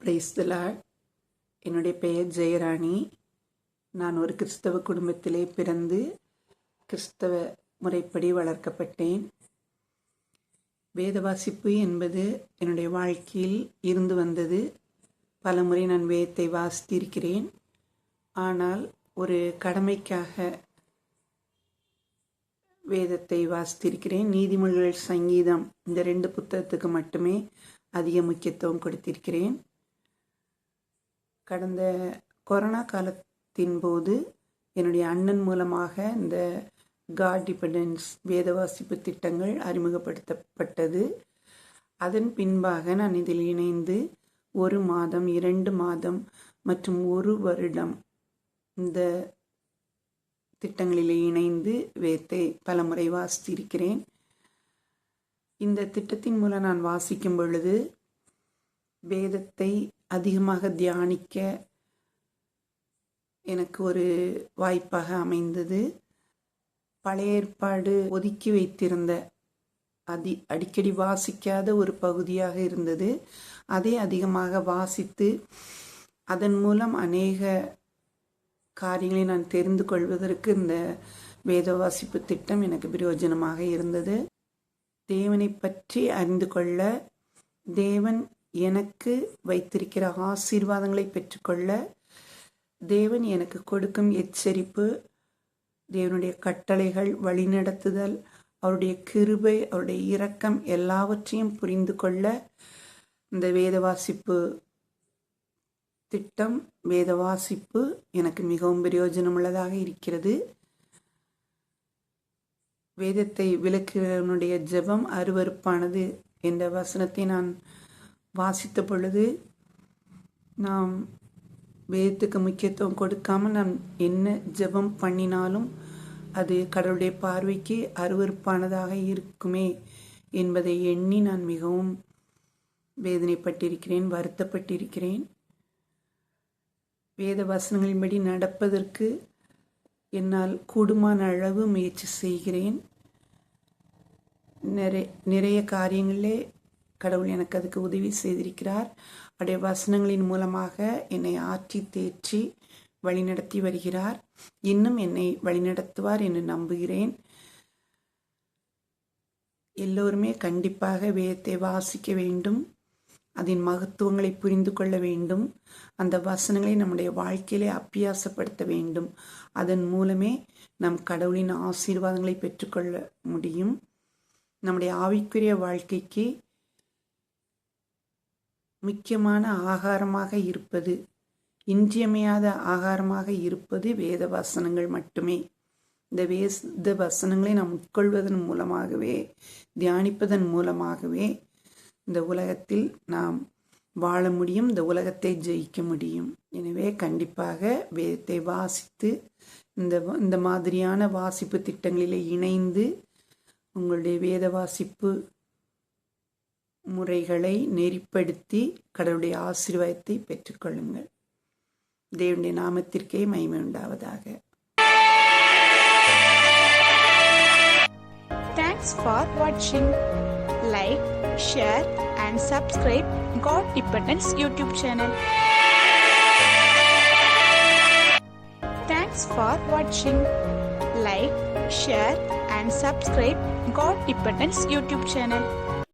Praise the Lord. என்னுடைய பெயர் ஜெயராணி. நான் ஒரு கிறிஸ்தவ குடும்பத்திலே பிறந்து கிறிஸ்தவ முறைப்படி வளர்க்கப்பட்டேன். வேத வாசிப்பு என்பது என்னுடைய வாழ்க்கையில் இருந்து வந்தது. பல முறை நான் வேதத்தை வாசித்திருக்கிறேன். ஆனால் ஒரு கடமைக்காக வேதத்தை வாசித்திருக்கிறேன். நீதிமொழிகள், சங்கீதம், இந்த 2 புத்தகத்துக்கு மட்டுமே அதிக முக்கியத்துவம் கொடுத்திருக்கிறேன். கடந்த கொரோனா காலத்தின் போது என்னுடைய அண்ணன் மூலமாக இந்த காட் டிபெண்டன்ஸ் வேத வாசிப்பு திட்டங்கள் அறிமுகப்படுத்தப்பட்டது. அதன் பின்பாக நான் இதில் இணைந்து 1 மாதம், 2 மாதம் மற்றும் 1 வருடம் இந்த திட்டங்களிலே இணைந்து வேதத்தை பலமுறை வாசித்திருக்கிறேன். இந்த திட்டத்தின் மூலம் நான் வாசிக்கும் பொழுது வேதத்தை அதிகமாக தியானிக்க எனக்கு ஒரு வாய்ப்பாக அமைந்தது. பழைய ஏற்பாடு ஒதுக்கி வைத்திருந்த அடிக்கடி வாசிக்காத ஒரு பகுதியாக இருந்தது. அதை அதிகமாக வாசித்து அதன் மூலம் அநேக காரியங்களை நான் தெரிந்து கொள்வதற்கு இந்த வேத வாசிப்பு திட்டம் எனக்கு பிரயோஜனமாக இருந்தது. தேவனை பற்றி அறிந்து கொள்ள, தேவன் எனக்கு வைத்திருக்கிற ஆசீர்வாதங்களை பெற்றுக்கொள்ள, தேவன் எனக்கு கொடுக்கும் எச்சரிப்பு, தேவனுடைய கட்டளைகள், வழிநடத்துதல், அவருடைய கிருபை, அவருடைய இரக்கம் எல்லாவற்றையும் புரிந்து கொள்ள இந்த வேத வாசிப்பு திட்டம், வேத வாசிப்பு எனக்கு மிகவும் பிரயோஜனமுள்ளதாக இருக்கிறது. வேதத்தை விளக்குகிறவனுடைய ஜெபம் அருவருப்பானது என்ற வசனத்தை நான் வாசித்த பொழுது, நாம் வேதத்துக்கு முக்கியத்துவம் கொடுக்காமல் நாம் என்ன ஜெபம் பண்ணினாலும் அது கடவுளுடைய பார்வைக்கு அருவருப்பானதாக இருக்குமே என்பதை எண்ணி நான் மிகவும் வேதனைப்பட்டிருக்கிறேன், வருத்தப்பட்டிருக்கிறேன். வேத வசனங்களின்படி நடப்பதற்கு என்னால் கூடுமான அளவு முயற்சி செய்கிறேன். நிறைய காரியங்களிலே கடவுள் எனக்கு அதுக்கு உதவி செய்திருக்கிறார். அவருடைய வசனங்களின் மூலமாக என்னை ஆற்றி தேற்றி வழிநடத்தி வருகிறார். இன்னும் என்னை வழிநடத்துவார் என்று நம்புகிறேன். எல்லோருமே கண்டிப்பாக வேதத்தை வாசிக்க வேண்டும், அதன் மகத்துவங்களை புரிந்து கொள்ள வேண்டும், அந்த வசனங்களை நம்முடைய வாழ்க்கையிலே அபியாசப்படுத்த வேண்டும். அதன் மூலமே நம் கடவுளின் ஆசீர்வாதங்களை பெற்றுக்கொள்ள முடியும். நம்முடைய ஆவிக்குரிய வாழ்க்கைக்கு முக்கியமான ஆகாரமாக இருப்பது, இன்றியமையாத ஆகாரமாக இருப்பது வேத வசனங்கள் மட்டுமே. இந்த வேத வசனங்களை நாம் உட்கொள்வதன் மூலமாகவே, தியானிப்பதன் மூலமாகவே இந்த உலகத்தில் நாம் வாழ முடியும், இந்த உலகத்தை ஜெயிக்க முடியும். எனவே கண்டிப்பாக வேதத்தை வாசித்து இந்த மாதிரியான வாசிப்பு திட்டங்களிலே இணைந்து உங்களுடைய வேத வாசிப்பு முறைகளை நெறிப்படுத்தி கடவுளுடைய ஆசீர்வாதத்தை பெற்றுக்கொள்ளுங்கள். தேவனுடைய நாமத்திற்கே மகிமை உண்டாவதாக. Thanks for watching. Like, share and subscribe God Dependence YouTube channel. Thanks for watching. Like, share and subscribe God Dependence YouTube channel.